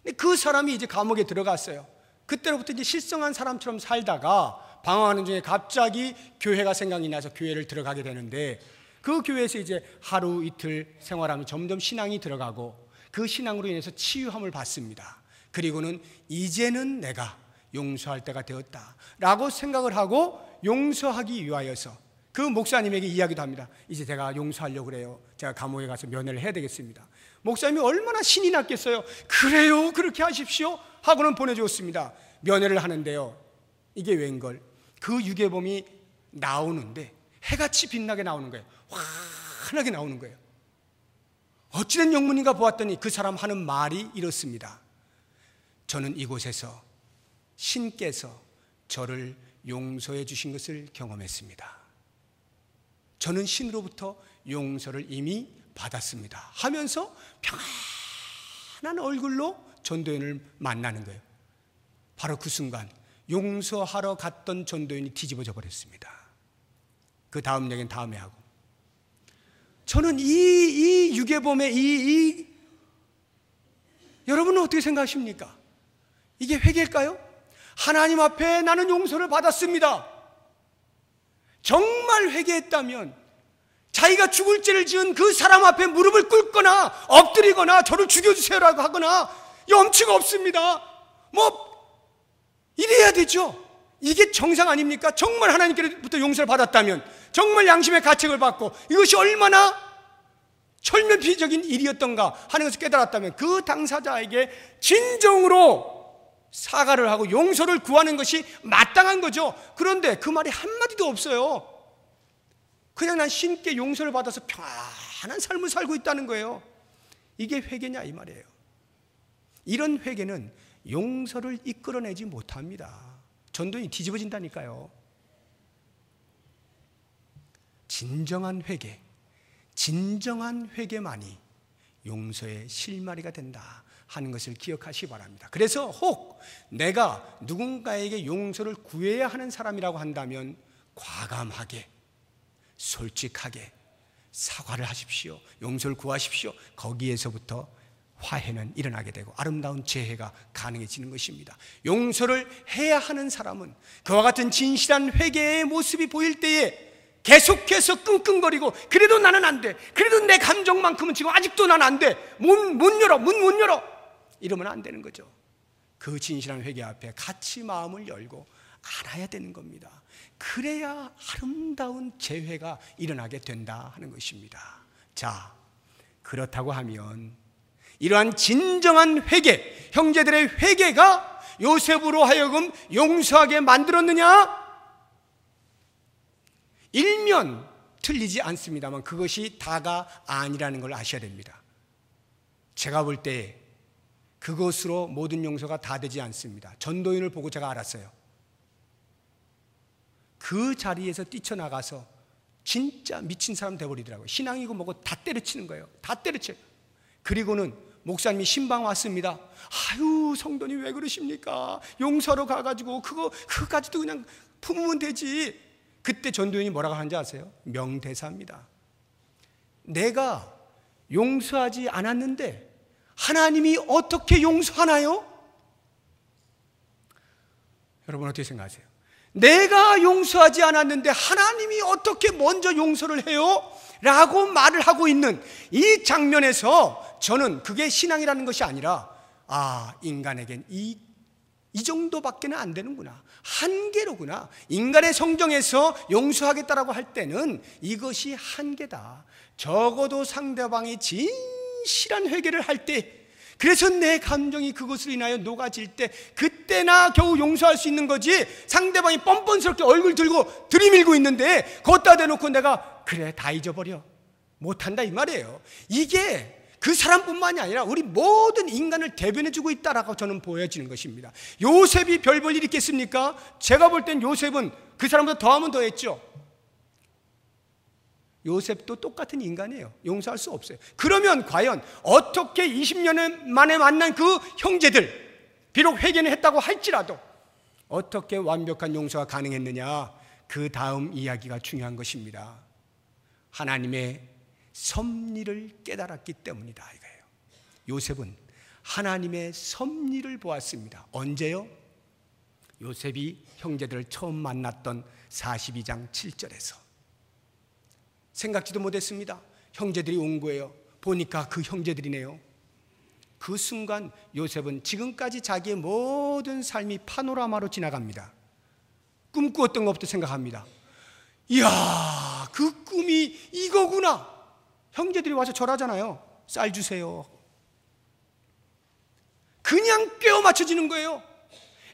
근데 그 사람이 이제 감옥에 들어갔어요. 그때로부터 이제 실성한 사람처럼 살다가 방황하는 중에 갑자기 교회가 생각이 나서 교회를 들어가게 되는데, 그 교회에서 이제 하루 이틀 생활하면 점점 신앙이 들어가고 그 신앙으로 인해서 치유함을 받습니다. 그리고는 이제는 내가 용서할 때가 되었다 라고 생각을 하고 용서하기 위하여서 그 목사님에게 이야기도 합니다. 이제 제가 용서하려고 그래요. 제가 감옥에 가서 면회를 해야 되겠습니다. 목사님이 얼마나 신이 났겠어요. 그래요, 그렇게 하십시오 하고는 보내주었습니다. 면회를 하는데요, 이게 웬걸, 그 유괴범이 나오는데 해같이 빛나게 나오는 거예요. 환하게 나오는 거예요. 어찌된 영문인가 보았더니 그 사람 하는 말이 이렇습니다. 저는 이곳에서 신께서 저를 용서해 주신 것을 경험했습니다. 저는 신으로부터 용서를 이미 받았습니다 하면서 평안한 얼굴로 전도연을 만나는 거예요. 바로 그 순간 용서하러 갔던 전도연이 뒤집어져 버렸습니다. 그 다음 얘기는 다음에 하고, 저는 이 유괴범의 여러분은 어떻게 생각하십니까? 이게 회개일까요? 하나님 앞에 나는 용서를 받았습니다. 정말 회개했다면 자기가 죽을 죄를 지은 그 사람 앞에 무릎을 꿇거나 엎드리거나 저를 죽여주세요라고 하거나 염치가 없습니다. 이래야 되죠. 이게 정상 아닙니까? 정말 하나님께로부터 용서를 받았다면, 정말 양심의 가책을 받고 이것이 얼마나 철면피적인 일이었던가 하는 것을 깨달았다면 그 당사자에게 진정으로 사과를 하고 용서를 구하는 것이 마땅한 거죠. 그런데 그 말이 한마디도 없어요. 그냥 난 신께 용서를 받아서 평안한 삶을 살고 있다는 거예요. 이게 회개냐 이 말이에요. 이런 회개는 용서를 이끌어내지 못합니다. 전도연이 뒤집어진다니까요. 진정한 회개만이 용서의 실마리가 된다 하는 것을 기억하시기 바랍니다. 그래서 혹 내가 누군가에게 용서를 구해야 하는 사람이라고 한다면 과감하게, 솔직하게 사과를 하십시오. 용서를 구하십시오. 거기에서부터 화해는 일어나게 되고 아름다운 재해가 가능해지는 것입니다. 용서를 해야 하는 사람은 그와 같은 진실한 회개의 모습이 보일 때에 계속해서 끙끙거리고 그래도 나는 안 돼, 그래도 내 감정만큼은 지금 아직도 난 안 돼, 문 못 열어 이러면 안 되는 거죠. 그 진실한 회개 앞에 같이 마음을 열고 알아야 되는 겁니다. 그래야 아름다운 재회가 일어나게 된다 하는 것입니다. 자, 그렇다고 하면 이러한 진정한 회개, 형제들의 회개가 요셉으로 하여금 용서하게 만들었느냐? 일면 틀리지 않습니다만 그것이 다가 아니라는 걸 아셔야 됩니다. 제가 볼 때 그것으로 모든 용서가 다 되지 않습니다. 전도인을 보고 제가 알았어요. 그 자리에서 뛰쳐나가서 진짜 미친 사람 돼버리더라고요. 신앙이고 뭐고 다 때려치는 거예요. 다 때려쳐요. 그리고는 목사님이 신방 왔습니다. 아유, 성도님 왜 그러십니까? 용서로 가가지고 그거까지도 그냥 품으면 되지. 그때 전도인이 뭐라고 하는지 아세요? 명대사입니다. 내가 용서하지 않았는데 하나님이 어떻게 용서하나요? 여러분 어떻게 생각하세요? 내가 용서하지 않았는데 하나님이 어떻게 먼저 용서를 해요? 라고 말을 하고 있는 이 장면에서 저는 그게 신앙이라는 것이 아니라 인간에겐 이 정도밖에는 안 되는구나, 한계로구나. 인간의 성정에서 용서하겠다라고 할 때는 이것이 한계다. 적어도 상대방이 진실한 회개를 할 때, 그래서 내 감정이 그것으로 인하여 녹아질 때 그때나 겨우 용서할 수 있는 거지, 상대방이 뻔뻔스럽게 얼굴 들고 들이밀고 있는데 걷다 대놓고 내가 그래 다 잊어버려 못한다 이 말이에요. 이게 그 사람뿐만이 아니라 우리 모든 인간을 대변해주고 있다라고 저는 보여지는 것입니다. 요셉이 별 볼 일 있겠습니까? 제가 볼 땐 요셉은 그 사람보다 더하면 더했죠. 요셉도 똑같은 인간이에요. 용서할 수 없어요. 그러면 과연 어떻게 20년 만에 만난 그 형제들, 비록 회개는 했다고 할지라도 어떻게 완벽한 용서가 가능했느냐? 그 다음 이야기가 중요한 것입니다. 하나님의 섭리를 깨달았기 때문이다 이거예요. 요셉은 하나님의 섭리를 보았습니다. 언제요? 요셉이 형제들을 처음 만났던 42장 7절에서 생각지도 못했습니다. 형제들이 온 거예요. 보니까 그 형제들이네요. 그 순간 요셉은 지금까지 자기의 모든 삶이 파노라마로 지나갑니다. 꿈꾸었던 것부터 생각합니다. 이야, 그 꿈이 이거구나. 형제들이 와서 절하잖아요. 쌀 주세요. 그냥 꿰어 맞춰지는 거예요.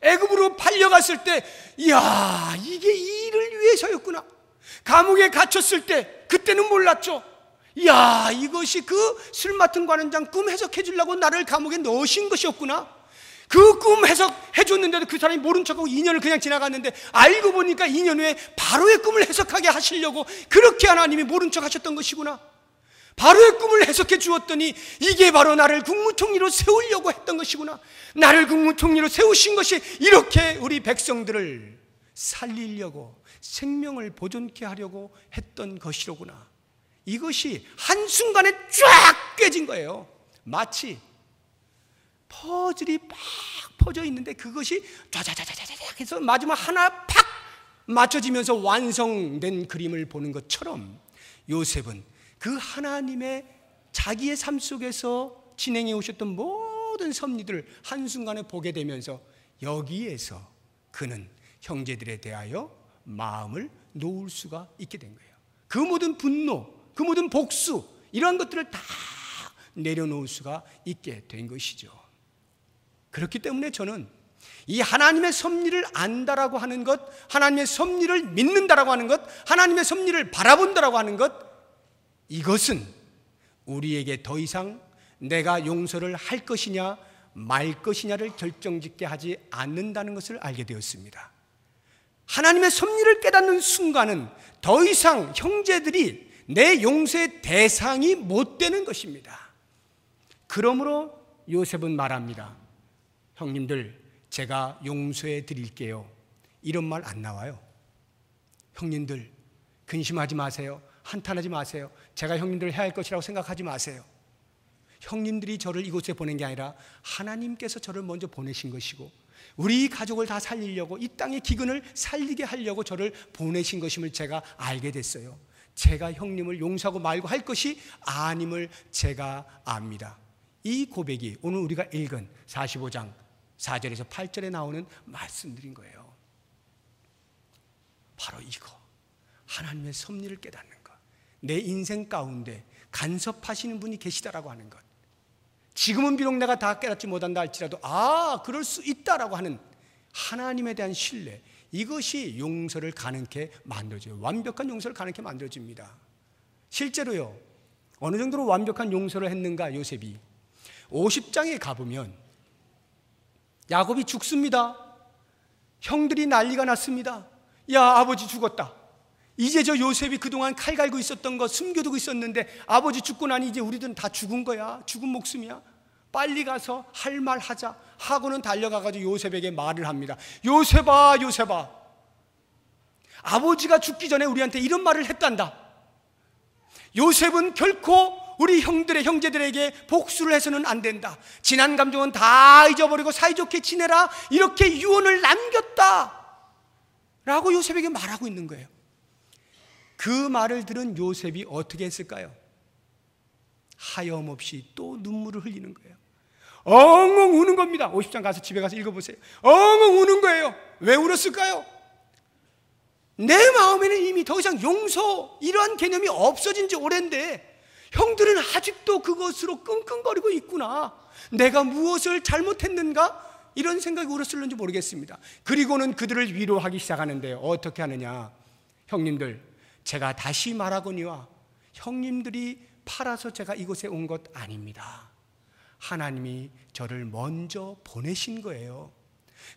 애굽으로 팔려갔을 때 이야, 이게 일을 위해서였구나. 감옥에 갇혔을 때 그때는 몰랐죠. 이야, 이것이 그 술 맡은 관원장 꿈 해석해 주려고 나를 감옥에 넣으신 것이었구나. 그 꿈 해석해 줬는데도 그 사람이 모른 척하고 2년을 그냥 지나갔는데 알고 보니까 2년 후에 바로의 꿈을 해석하게 하시려고 그렇게 하나님이 모른 척 하셨던 것이구나. 바로의 꿈을 해석해 주었더니 이게 바로 나를 국무총리로 세우려고 했던 것이구나. 나를 국무총리로 세우신 것이 이렇게 우리 백성들을 살리려고, 생명을 보존케 하려고 했던 것이로구나. 이것이 한순간에 쫙 깨진 거예요. 마치 퍼즐이 막 퍼져 있는데 그것이 쫙쫙쫙쫙 해서 마지막 하나 팍 맞춰지면서 완성된 그림을 보는 것처럼 요셉은 그 하나님의 자기의 삶 속에서 진행해 오셨던 모든 섭리들을 한순간에 보게 되면서 여기에서 그는 형제들에 대하여 마음을 놓을 수가 있게 된 거예요. 그 모든 분노, 그 모든 복수, 이러한 것들을 다 내려놓을 수가 있게 된 것이죠. 그렇기 때문에 저는 이 하나님의 섭리를 안다라고 하는 것, 하나님의 섭리를 믿는다라고 하는 것, 하나님의 섭리를 바라본다라고 하는 것, 이것은 우리에게 더 이상 내가 용서를 할 것이냐 말 것이냐를 결정짓게 하지 않는다는 것을 알게 되었습니다. 하나님의 섭리를 깨닫는 순간은 더 이상 형제들이 내 용서의 대상이 못 되는 것입니다. 그러므로 요셉은 말합니다. 형님들, 제가 용서해 드릴게요. 이런 말 안 나와요. 형님들, 근심하지 마세요. 한탄하지 마세요. 제가 형님들을 해야 할 것이라고 생각하지 마세요. 형님들이 저를 이곳에 보낸 게 아니라 하나님께서 저를 먼저 보내신 것이고 우리 가족을 다 살리려고, 이 땅의 기근을 살리게 하려고 저를 보내신 것임을 제가 알게 됐어요. 제가 형님을 용서하고 말고 할 것이 아님을 제가 압니다. 이 고백이 오늘 우리가 읽은 45장 4절에서 8절에 나오는 말씀들인 거예요. 바로 이거, 하나님의 섭리를 깨닫는 것, 내 인생 가운데 간섭하시는 분이 계시다라고 하는 것, 지금은 비록 내가 다 깨닫지 못한다 할지라도 그럴 수 있다라고 하는 하나님에 대한 신뢰, 이것이 용서를 가능케 만들어줘요. 완벽한 용서를 가능케 만들어집니다. 실제로요, 어느 정도로 완벽한 용서를 했는가 요셉이, 50장에 가보면 야곱이 죽습니다. 형들이 난리가 났습니다. 야, 아버지 죽었다. 이제 저 요셉이 그동안 칼 갈고 있었던 거 숨겨두고 있었는데 아버지 죽고 나니 이제 우리들은 다 죽은 거야. 죽은 목숨이야. 빨리 가서 할 말 하자 하고는 달려가가지고 요셉에게 말을 합니다. 요셉아, 요셉아, 아버지가 죽기 전에 우리한테 이런 말을 했단다. 요셉은 결코 우리 형제들에게 복수를 해서는 안 된다. 지난 감정은 다 잊어버리고 사이좋게 지내라. 이렇게 유언을 남겼다 라고 요셉에게 말하고 있는 거예요. 그 말을 들은 요셉이 어떻게 했을까요? 하염없이 또 눈물을 흘리는 거예요. 엉엉 우는 겁니다. 50장 가서 집에 가서 읽어보세요. 엉엉 우는 거예요. 왜 울었을까요? 내 마음에는 이미 더 이상 용서 이러한 개념이 없어진 지 오랜데 형들은 아직도 그것으로 끙끙거리고 있구나. 내가 무엇을 잘못했는가? 이런 생각이 울었을는지 모르겠습니다. 그리고는 그들을 위로하기 시작하는데요. 어떻게 하느냐? 형님들, 제가 다시 말하거니와 형님들이 팔아서 제가 이곳에 온 것 아닙니다. 하나님이 저를 먼저 보내신 거예요.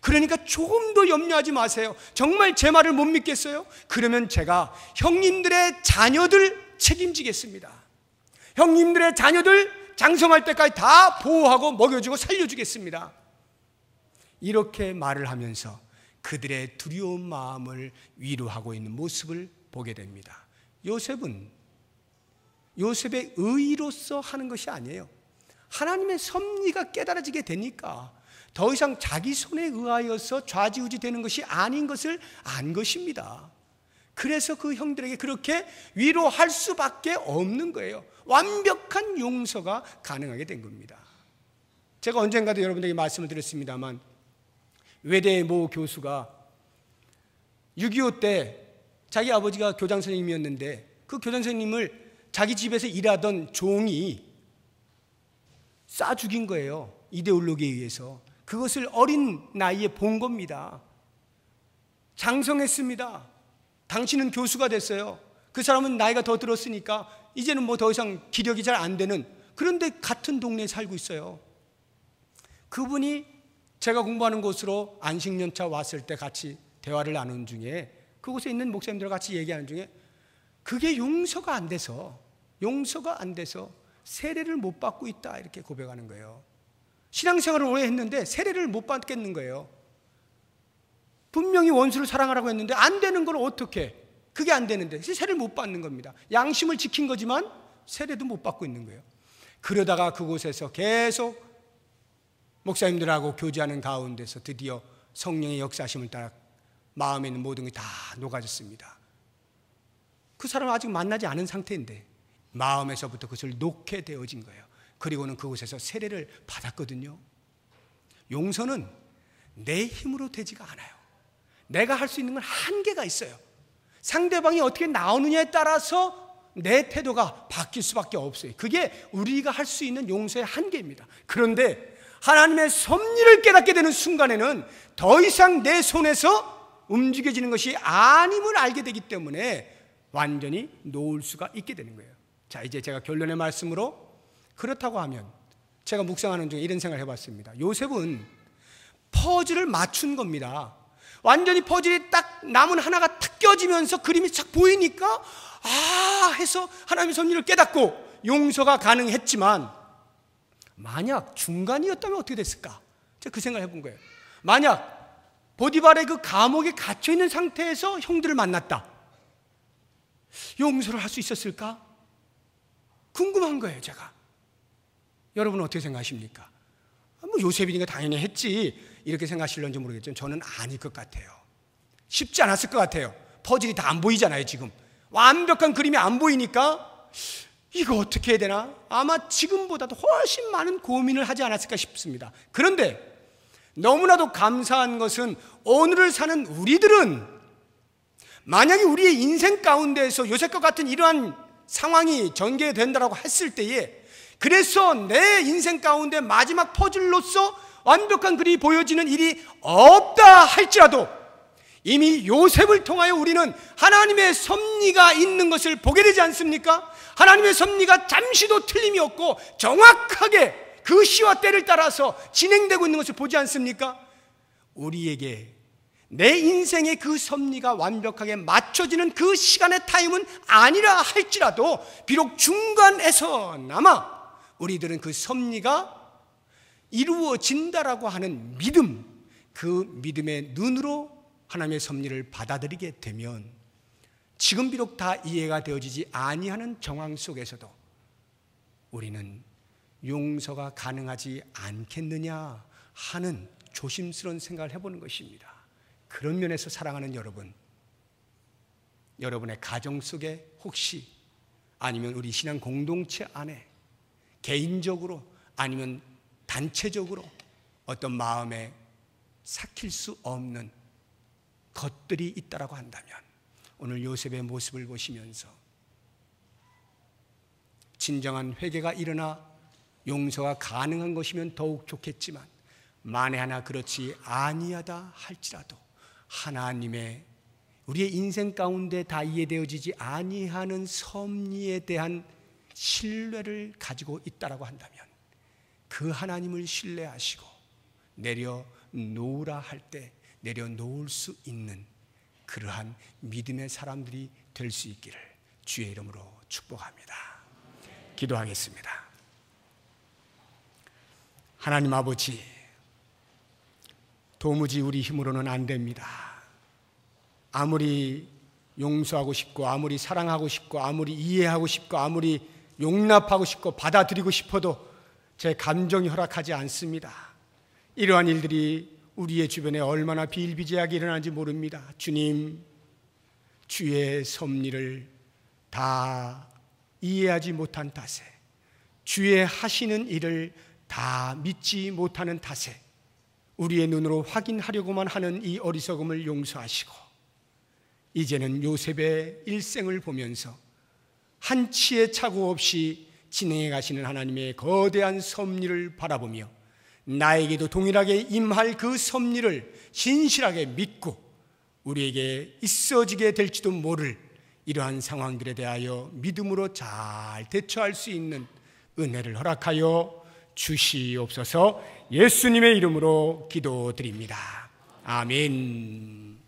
그러니까 조금 더 염려하지 마세요. 정말 제 말을 못 믿겠어요? 그러면 제가 형님들의 자녀들 책임지겠습니다. 형님들의 자녀들 장성할 때까지 다 보호하고 먹여주고 살려주겠습니다. 이렇게 말을 하면서 그들의 두려운 마음을 위로하고 있는 모습을 보게 됩니다. 요셉은 요셉의 의로서 하는 것이 아니에요. 하나님의 섭리가 깨달아지게 되니까 더 이상 자기 손에 의하여서 좌지우지 되는 것이 아닌 것을 안 것입니다. 그래서 그 형들에게 그렇게 위로할 수밖에 없는 거예요. 완벽한 용서가 가능하게 된 겁니다. 제가 언젠가도 여러분들에게 말씀을 드렸습니다만 외대의 모 교수가 6.25 때 자기 아버지가 교장 선생님이었는데 그 교장 선생님을 자기 집에서 일하던 종이 쏴 죽인 거예요. 이데올로기에 의해서. 그것을 어린 나이에 본 겁니다. 장성했습니다. 당신은 교수가 됐어요. 그 사람은 나이가 더 들었으니까 이제는 뭐 더 이상 기력이 잘 안 되는, 그런데 같은 동네에 살고 있어요. 그분이 제가 공부하는 곳으로 안식년차 왔을 때 같이 대화를 나눈 중에 그곳에 있는 목사님들과 같이 얘기하는 중에 그게 용서가 안 돼서 세례를 못 받고 있다 이렇게 고백하는 거예요. 신앙생활을 오래 했는데 세례를 못 받겠는 거예요. 분명히 원수를 사랑하라고 했는데 안 되는 걸 어떻게, 그게 안 되는데 세례를 못 받는 겁니다. 양심을 지킨 거지만 세례도 못 받고 있는 거예요. 그러다가 그곳에서 계속 목사님들하고 교제하는 가운데서 드디어 성령의 역사심을 따라 마음에 있는 모든 게 다 녹아졌습니다. 그 사람은 아직 만나지 않은 상태인데 마음에서부터 그것을 놓게 되어진 거예요. 그리고는 그곳에서 세례를 받았거든요. 용서는 내 힘으로 되지가 않아요. 내가 할 수 있는 건 한계가 있어요. 상대방이 어떻게 나오느냐에 따라서 내 태도가 바뀔 수밖에 없어요. 그게 우리가 할 수 있는 용서의 한계입니다. 그런데 하나님의 섭리를 깨닫게 되는 순간에는 더 이상 내 손에서 움직여지는 것이 아님을 알게 되기 때문에 완전히 놓을 수가 있게 되는 거예요. 자, 이제 제가 결론의 말씀으로, 그렇다고 하면 제가 묵상하는 중에 이런 생각을 해봤습니다. 요셉은 퍼즐을 맞춘 겁니다. 완전히 퍼즐이 딱 나무 하나가 탁 껴지면서 그림이 쫙 보이니까 해서 하나님의 섭리를 깨닫고 용서가 가능했지만, 만약 중간이었다면 어떻게 됐을까? 제가 그 생각을 해본 거예요. 만약 보디발의 그 감옥에 갇혀있는 상태에서 형들을 만났다, 용서를 할 수 있었을까? 궁금한 거예요, 제가. 여러분은 어떻게 생각하십니까? 뭐 요셉이니까 당연히 했지 이렇게 생각하실런지 모르겠지만 저는 아닐 것 같아요. 쉽지 않았을 것 같아요. 퍼즐이 다 안 보이잖아요. 지금 완벽한 그림이 안 보이니까 이거 어떻게 해야 되나? 아마 지금보다도 훨씬 많은 고민을 하지 않았을까 싶습니다. 그런데 너무나도 감사한 것은 오늘을 사는 우리들은 만약에 우리의 인생 가운데에서 요셉과 같은 이러한 상황이 전개된다고 했을 때에, 그래서 내 인생 가운데 마지막 퍼즐로서 완벽한 글이 보여지는 일이 없다 할지라도 이미 요셉을 통하여 우리는 하나님의 섭리가 있는 것을 보게 되지 않습니까? 하나님의 섭리가 잠시도 틀림이 없고 정확하게 그 시와 때를 따라서 진행되고 있는 것을 보지 않습니까? 우리에게 내 인생의 그 섭리가 완벽하게 맞춰지는 그 시간의 타임은 아니라 할지라도 비록 중간에서나마 우리들은 그 섭리가 이루어진다라고 하는 믿음, 그 믿음의 눈으로 하나님의 섭리를 받아들이게 되면 지금 비록 다 이해가 되어지지 아니하는 정황 속에서도 우리는 용서가 가능하지 않겠느냐 하는 조심스러운 생각을 해보는 것입니다. 그런 면에서 사랑하는 여러분, 여러분의 가정 속에 혹시 아니면 우리 신앙 공동체 안에 개인적으로 아니면 단체적으로 어떤 마음에 삭힐 수 없는 것들이 있다라고 한다면 오늘 요셉의 모습을 보시면서 진정한 회개가 일어나 용서가 가능한 것이면 더욱 좋겠지만 만에 하나 그렇지 아니하다 할지라도 하나님의 우리의 인생 가운데 다 이해되어지지 아니하는 섭리에 대한 신뢰를 가지고 있다라고 한다면 그 하나님을 신뢰하시고 내려놓으라 할 때 내려놓을 수 있는 그러한 믿음의 사람들이 될 수 있기를 주의 이름으로 축복합니다. 기도하겠습니다. 하나님 아버지, 도무지 우리 힘으로는 안 됩니다. 아무리 용서하고 싶고 아무리 사랑하고 싶고 아무리 이해하고 싶고 아무리 용납하고 싶고 받아들이고 싶어도 제 감정이 허락하지 않습니다. 이러한 일들이 우리의 주변에 얼마나 비일비재하게 일어나는지 모릅니다. 주님, 주의 섭리를 다 이해하지 못한 탓에 주의 하시는 일을 다 믿지 못하는 탓에 우리의 눈으로 확인하려고만 하는 이 어리석음을 용서하시고 이제는 요셉의 일생을 보면서 한치의 착오 없이 진행해 가시는 하나님의 거대한 섭리를 바라보며 나에게도 동일하게 임할 그 섭리를 신실하게 믿고 우리에게 있어지게 될지도 모를 이러한 상황들에 대하여 믿음으로 잘 대처할 수 있는 은혜를 허락하여 주시옵소서. 예수님의 이름으로 기도드립니다. 아멘.